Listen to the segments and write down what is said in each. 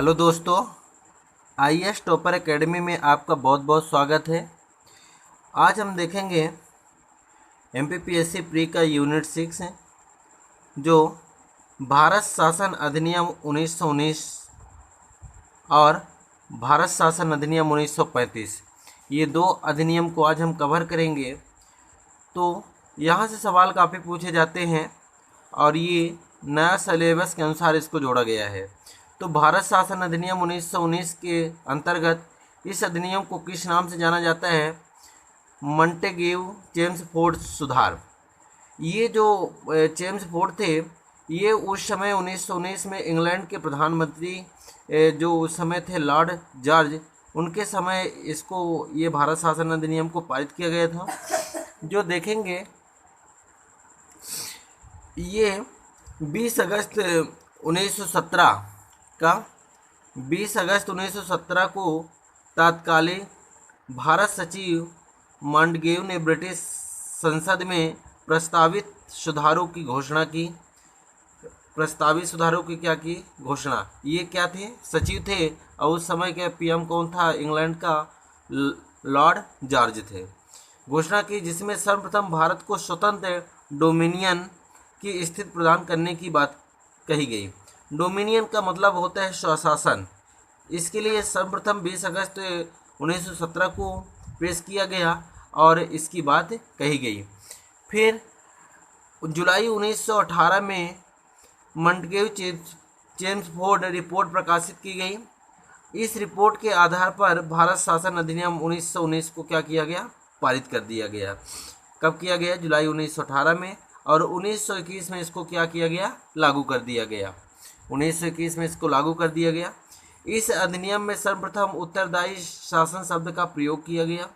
Hello दोस्तों, IAS topper academy में आपका बहुत बहुत स्वागत है। आज हम देखेंगे एमपीपीएससी प्री का यूनिट 6 है, जो भारत शासन अधिनियम 1919 और भारत शासन अधिनियम 1935, ये दो अधिनियम को आज हम कवर करेंगे। तो यहाँ से सवाल काफ़ी पूछे जाते हैं और ये नया सिलेबस के अनुसार इसको जोड़ा गया है। तो भारत शासन अधिनियम 1919 के अंतर्गत इस अधिनियम को किस नाम से जाना जाता है? मॉन्टेग्यू चेम्सफोर्ड सुधार। ये जो चेम्सफोर्ड थे, ये उस समय 1919 में इंग्लैंड के प्रधानमंत्री जो उस समय थे लॉर्ड जॉर्ज, उनके समय इसको ये भारत शासन अधिनियम को पारित किया गया था। जो देखेंगे ये 20 अगस्त 1917 का 20 अगस्त 1917 को तत्कालीन भारत सचिव मॉन्टेग्यू ने ब्रिटिश संसद में प्रस्तावित सुधारों की घोषणा की। प्रस्तावित सुधारों की क्या की घोषणा? ये क्या थे? सचिव थे, और उस समय के पीएम कौन था? इंग्लैंड का लॉर्ड जॉर्ज थे। घोषणा की जिसमें सर्वप्रथम भारत को स्वतंत्र डोमिनियन की स्थिति प्रदान करने की बात कही गई। डोमिनियन का मतलब होता है स्वशासन। इसके लिए सर्वप्रथम 20 अगस्त 1917 को पेश किया गया और इसकी बात कही गई। फिर जुलाई 1918 में मॉन्टेग्यू चेम्सफोर्ड रिपोर्ट प्रकाशित की गई। इस रिपोर्ट के आधार पर भारत शासन अधिनियम 1919 को क्या किया गया? पारित कर दिया गया। कब किया गया? जुलाई 1918 में। और 1921 में इसको क्या किया गया? लागू कर दिया गया। 1921 में इसको लागू कर दिया गया। इस अधिनियम में सर्वप्रथम उत्तरदायी शासन शब्द का प्रयोग किया गया।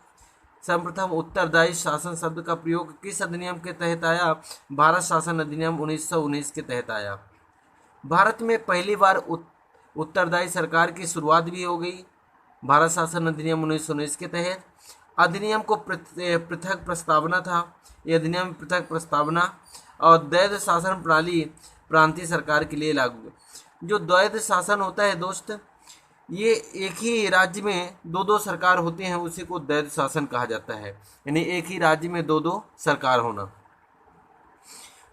सर्वप्रथम उत्तरदायी शासन शब्द का प्रयोग किस अधिनियम के तहत आया? भारत शासन अधिनियम 1919 के तहत आया। भारत में पहली बार उत्तरदायी सरकार की शुरुआत भी हो गई भारत शासन अधिनियम 1919 के तहत। अधिनियम को पृथक प्रस्तावना था। ये अधिनियम पृथक प्रस्तावना और द्वैध शासन प्रणाली प्रांतीय सरकार के लिए लागू। जो द्वैध शासन होता है दोस्त, ये एक ही राज्य में दो सरकार होते हैं, उसी को द्वैध शासन कहा जाता है। यानी एक ही राज्य में दो सरकार होना।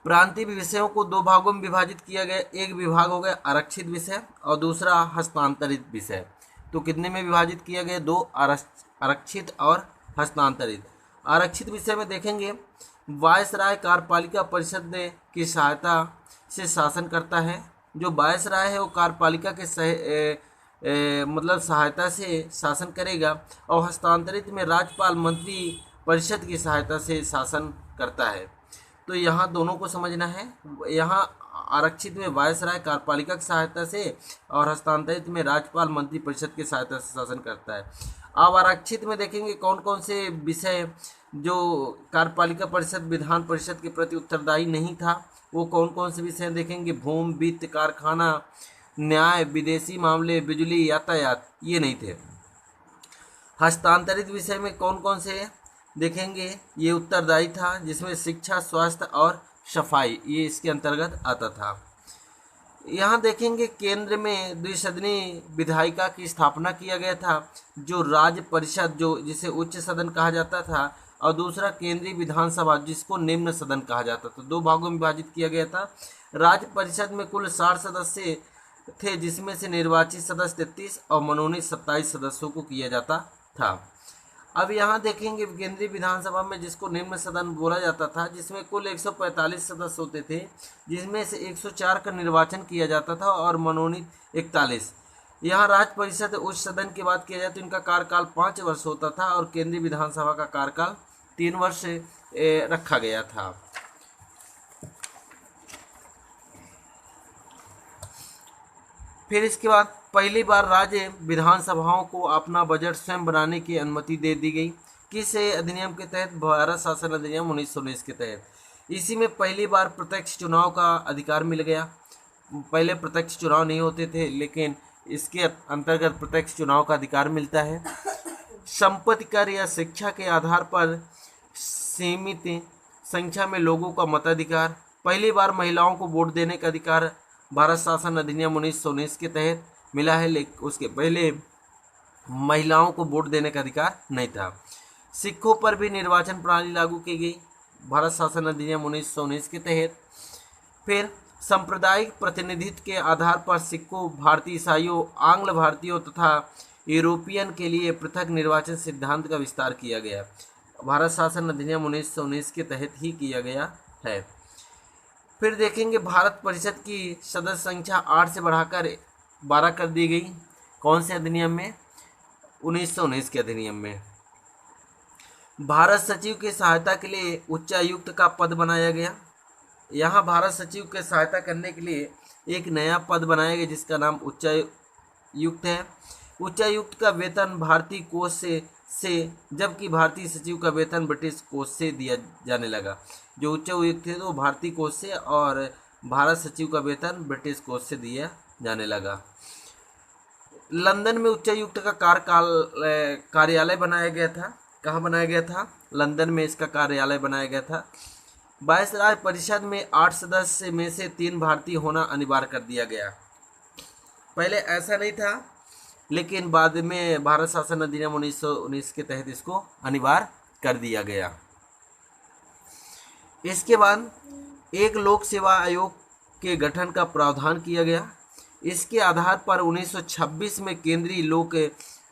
प्रांतीय विषयों को दो भागों में विभाजित किया गया। एक विभाग हो गया आरक्षित विषय और दूसरा हस्तांतरित विषय। तो कितने में विभाजित किया गया? दो, आरक्षित और हस्तांतरित। आरक्षित विषय में देखेंगे वायसराय कार्यपालिका परिषद की सहायता से शासन करता है। जो वायसराय है वो कार्यपालिका के मतलब सहायता से शासन करेगा, और हस्तांतरित में राज्यपाल मंत्री परिषद की सहायता से शासन करता है। तो यहाँ दोनों को समझना है। यहाँ आरक्षित में वायसराय कार्यपालिका की सहायता से और हस्तांतरित में राज्यपाल मंत्री परिषद की सहायता से शासन करता है। अब आरक्षित में देखेंगे कौन कौन से विषय जो कार्यपालिका परिषद विधान परिषद के प्रति उत्तरदायी नहीं था, वो कौन कौन से विषय देखेंगे? भूमि, वित्त, कारखाना, न्याय, विदेशी मामले, बिजली, यातायात, ये नहीं थे। हस्तांतरित विषय में कौन कौन से देखेंगे? ये उत्तरदायी था, जिसमें शिक्षा, स्वास्थ्य और सफाई ये इसके अंतर्गत आता था। यहाँ देखेंगे केंद्र में द्विसदनीय विधायिका की स्थापना किया गया था, जो राज्य परिषद जो जिसे उच्च सदन कहा जाता था, और दूसरा केंद्रीय विधानसभा जिसको निम्न सदन कहा जाता था। दो भागों में विभाजित किया गया था। राज्य परिषद में कुल 60 सदस्य थे, जिसमें से निर्वाचित सदस्य 33 और मनोनीत 27 सदस्यों को किया जाता था। अब यहाँ देखेंगे केंद्रीय विधानसभा में जिसको निम्न सदन बोला जाता था, जिसमें कुल 145 सदस्य होते थे, जिसमें से 104 का निर्वाचन किया जाता था और मनोनीत 41। यहाँ राज्य परिषद उच्च सदन की बात किया जाए तो इनका कार्यकाल 5 वर्ष होता था और केंद्रीय विधानसभा का कार्यकाल 3 वर्ष रखा गया था। फिर इसके बाद पहली बार राज्य विधानसभाओं को अपना बजट स्वयं बनाने की अनुमति दे दी गई। किस अधिनियम के तहत? भारत शासन अधिनियम 1919 के तहत। इसी में पहली बार प्रत्यक्ष चुनाव का अधिकार मिल गया। पहले प्रत्यक्ष चुनाव नहीं होते थे, लेकिन इसके अंतर्गत प्रत्यक्ष चुनाव का अधिकार मिलता है। संपत्ति कर या शिक्षा के आधार पर सीमित संख्या में लोगों का मताधिकार। पहली बार महिलाओं को वोट देने का अधिकार भारत शासन अधिनियम 1919 के तहत। मिला है, लेकिन उसके पहले महिलाओं को वोट देने का अधिकार नहीं था। सिखों पर भी निर्वाचन प्रणाली लागू की गई भारत शासन अधिनियम 1919 के तहत। फिर सांप्रदायिक प्रतिनिधित्व के आधार पर सिखों, भारतीय ईसाइयों, आंग्ल भारतीयों तथा यूरोपियन के लिए पृथक निर्वाचन सिद्धांत का विस्तार किया गया। भारत शासन अधिनियम 1919 के तहत ही किया गया है। फिर देखेंगे भारत परिषद की सदस्य संख्या 8 से बढ़ाकर 12 कर दी गई। कौन से अधिनियम में? 1919 के अधिनियम में। भारत सचिव की सहायता के लिए उच्चायुक्त का पद बनाया गया। यहाँ भारत सचिव की सहायता करने के लिए एक नया पद बनाया गया जिसका नाम उच्चायुक्त है। उच्चायुक्त का वेतन भारतीय कोष से जबकि भारतीय सचिव का वेतन ब्रिटिश कोष से दिया जाने लगा। जो उच्चायुक्त थे तो भारतीय कोष से और भारत सचिव का वेतन ब्रिटिश कोष से दिया जाने लगा। लंदन में उच्चायुक्त का कार्यालय बनाया गया था। कहाँ बनाया गया था? लंदन में इसका कार्यालय बनाया गया था। वायसराय परिषद में 8 सदस्य में से 3 भारतीय होना अनिवार्य कर दिया गया। पहले ऐसा नहीं था, लेकिन बाद में भारत शासन अधिनियम 1919 के तहत इसको अनिवार्य कर दिया गया। इसके बाद एक लोक सेवा आयोग के गठन का प्रावधान किया गया। इसके आधार पर 1926 में केंद्रीय लोक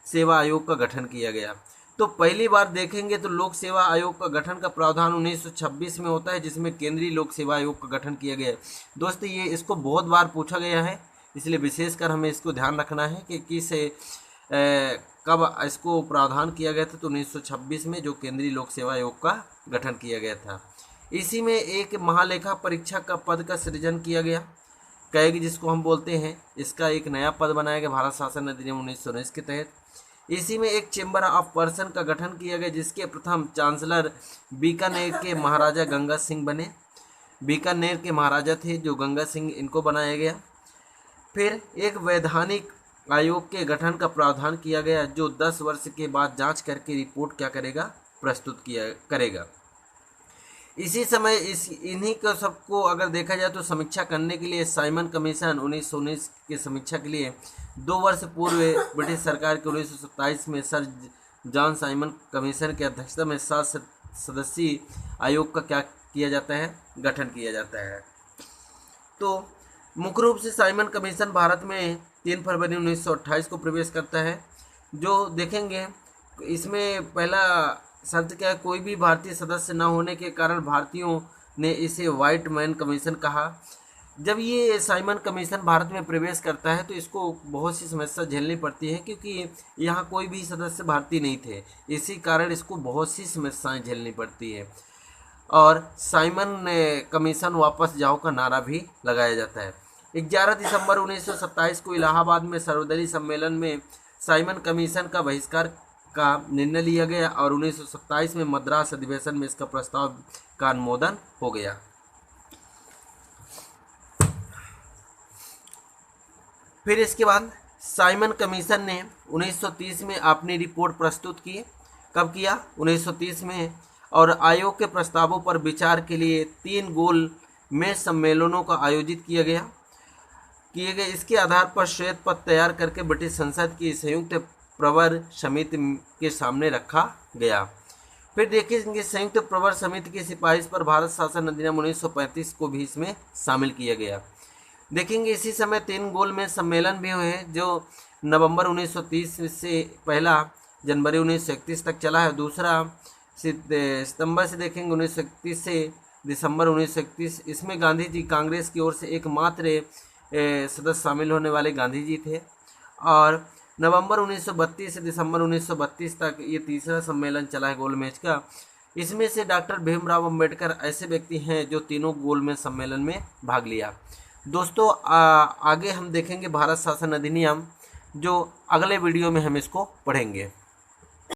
सेवा आयोग का गठन किया गया। तो पहली बार देखेंगे तो लोक सेवा आयोग का गठन का प्रावधान 1926 में होता है, जिसमें केंद्रीय लोक सेवा आयोग का गठन किया गया है। दोस्तों ये इसको बहुत बार पूछा गया है, इसलिए विशेषकर हमें इसको ध्यान रखना है कि कब इसको प्रावधान किया गया था। तो 1926 में जो केंद्रीय लोक सेवा आयोग का गठन किया गया था। इसी में एक महालेखा परीक्षक का पद का सृजन किया गया, कैग जिसको हम बोलते हैं। इसका एक नया पद बनाया गया भारत शासन अधिनियम 1919 के तहत। इसी में एक चेंबर ऑफ पर्सन का गठन किया गया, जिसके प्रथम चांसलर बीकानेर के महाराजा गंगा सिंह बने। बीकानेर के महाराजा थे जो गंगा सिंह, इनको बनाया गया। फिर एक वैधानिक आयोग के गठन का प्रावधान किया गया, जो 10 वर्ष के बाद जांच करके रिपोर्ट क्या करेगा? प्रस्तुत करेगा। इसी समय इन्हीं को सबको अगर देखा जाए तो समीक्षा करने के लिए साइमन कमीशन 1919 की समीक्षा के लिए 2 वर्ष पूर्व ब्रिटिश सरकार के 1927 में सर जॉन साइमन कमीशन की अध्यक्षता में 7 सदस्यीय आयोग का क्या किया जाता है? गठन किया जाता है। तो मुख्य रूप से साइमन कमीशन भारत में 3 फरवरी 1928 को प्रवेश करता है। जो देखेंगे इसमें पहला शर्त क्या है? कोई भी भारतीय सदस्य न होने के कारण भारतीयों ने इसे व्हाइट मैन कमीशन कहा। जब ये साइमन कमीशन भारत में प्रवेश करता है तो इसको बहुत सी समस्या झेलनी पड़ती है, क्योंकि यहाँ कोई भी सदस्य भारतीय नहीं थे। इसी कारण इसको बहुत सी समस्याएं झेलनी पड़ती है और साइमन कमीशन वापस जाओ का नारा भी लगाया जाता है। 11 दिसंबर 1927 को इलाहाबाद में सर्वदलीय सम्मेलन में साइमन कमीशन का बहिष्कार का निर्णय लिया गया और 1927 में मद्रास अधिवेशन में इसका प्रस्ताव का अनुमोदन हो गया। फिर इसके बाद साइमन कमीशन ने 1930 में अपनी रिपोर्ट प्रस्तुत की। कब किया? 1930 में। और आयोग के प्रस्तावों पर विचार के लिए 3 गोल में सम्मेलनों का आयोजित किए गए। इसके आधार पर श्वेत पत्र तैयार करके ब्रिटिश संसद की संयुक्त प्रवर समिति के सामने रखा गया। फिर देखिए संयुक्त प्रवर समिति की सिफारिश पर भारत शासन अधिनियम 1935 को भी इसमें शामिल किया गया। देखेंगे इसी समय 3 गोल में सम्मेलन भी हुए हैं, जो नवंबर 1930 से पहला जनवरी 1931 तक चला है। दूसरा सितंबर से देखेंगे 1931 से दिसंबर 1931। इसमें गांधी जी कांग्रेस की ओर से एकमात्र सदस्य शामिल होने वाले गांधी जी थे। और नवंबर 1932 से दिसंबर 1932 तक ये तीसरा सम्मेलन चला है गोलमेज का। इसमें से डॉक्टर भीमराव अंबेडकर ऐसे व्यक्ति हैं जो तीनों गोलमेज सम्मेलन में भाग लिया। दोस्तों आगे हम देखेंगे भारत शासन अधिनियम, जो अगले वीडियो में हम इसको पढ़ेंगे।